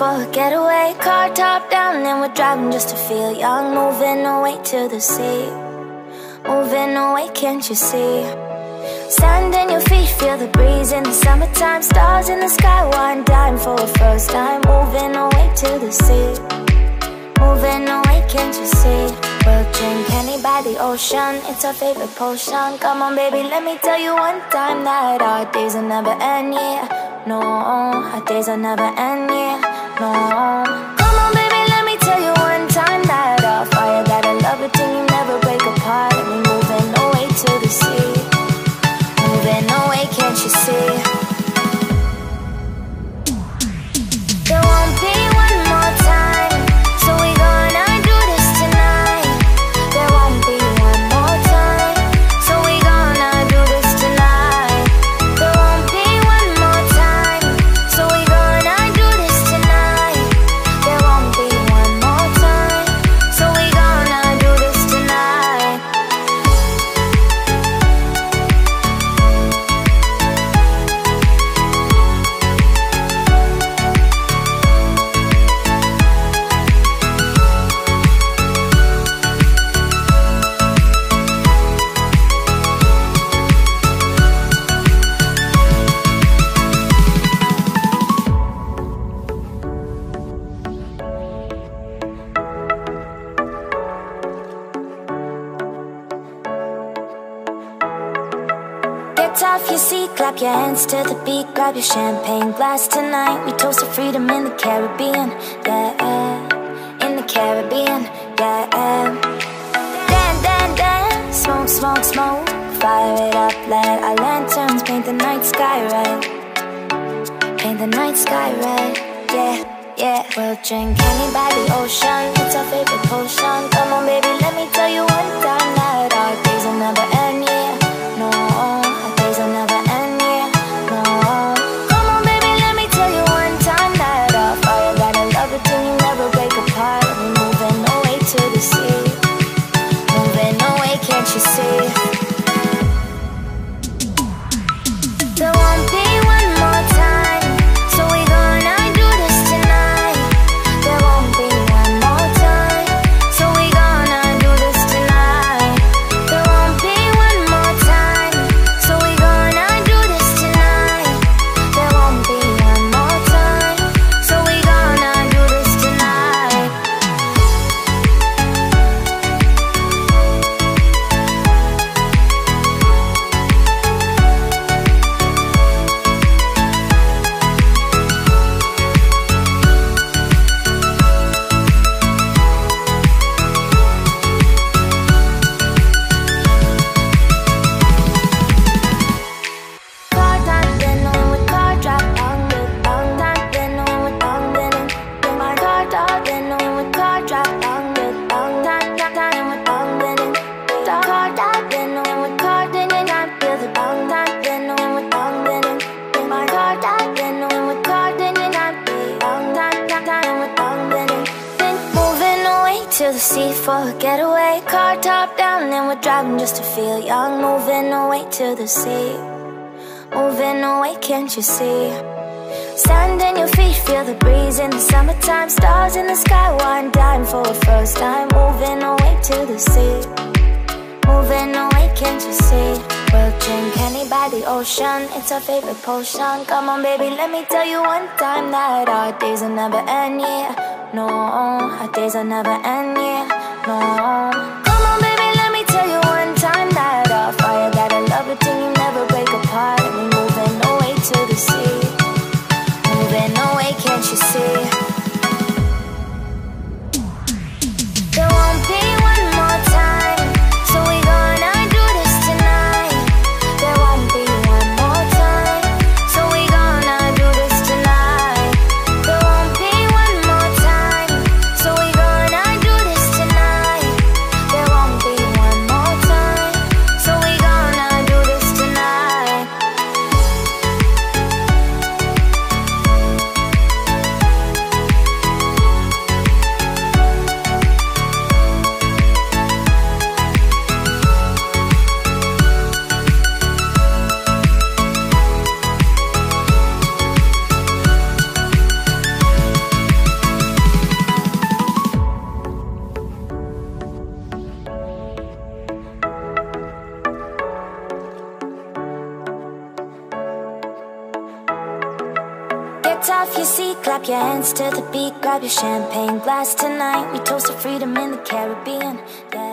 For a getaway, car top down, and we're driving just to feel young. Moving away to the sea, moving away, can't you see? Stand in your feet, feel the breeze in the summertime. Stars in the sky, one dime for a first time. Moving away to the sea, moving away, can't you see? We'll drink honey by the ocean, it's our favorite potion. Come on baby, let me tell you one time that our days will never end, yeah. No, our days will never end, yeah. No. Come on baby, let me tell you one time that our fire got a love it till you never break apart. And we moving away to the sea, moving away, can't you see? There won't be one more time, so we gonna do this tonight. There won't be one more time, so we gonna do this tonight. There won't be one more time, so we gonna do this tonight. There won't be one more time, so we gonna do this tonight. Get off your seat, clap your hands to the beat. Grab your champagne glass tonight. We toast to freedom in the Caribbean, yeah. In the Caribbean, yeah. Dan, dan, dan, smoke, smoke, smoke. Fire it up, let our lanterns paint the night sky red. Paint the night sky red, yeah, yeah. We'll drink honey by the ocean, it's our favorite potion. Come on baby, let me tell you one time that our days will never end, yeah. No, our days will never end, yeah. No. Come on baby, let me tell you one time that our fire got a love it till you never break apart. And we're moving away to the sea, moving away, can't you see? There won't be one more time, so we gonna do this tonight. There won't be one more time, so we gonna do this tonight. There won't be one more time, so we gonna do this tonight. There won't be one more time, so we gonna do this tonight. Car top, then with car drop, with top, then with then my car top, then with car drop, with top, with then car top, then with car, then I feel the then with then my car top, then with car, then I feel with then moving away to the sea for a getaway. Car top down, and we're driving just to feel young. Moving away to the sea, moving away, can't you see? Stand in your feet, feel the breeze in the summertime. Stars in the sky, one dime for a first time. Moving away to the sea, moving away, can't you see? We'll drink honey by the ocean, it's our favorite potion. Come on baby, let me tell you one time that our days will never end, yeah. No, our days will never end, yeah. No. Come on baby, let me tell you one time that our fire got a love it till you never break apart. And we're moving away to the sea, moving away, can't you see? There won't be one more time, so we gonna do this tonight. There won't off your seat, clap your hands to the beat, grab your champagne glass tonight. We toast to freedom in the Caribbean. Yeah.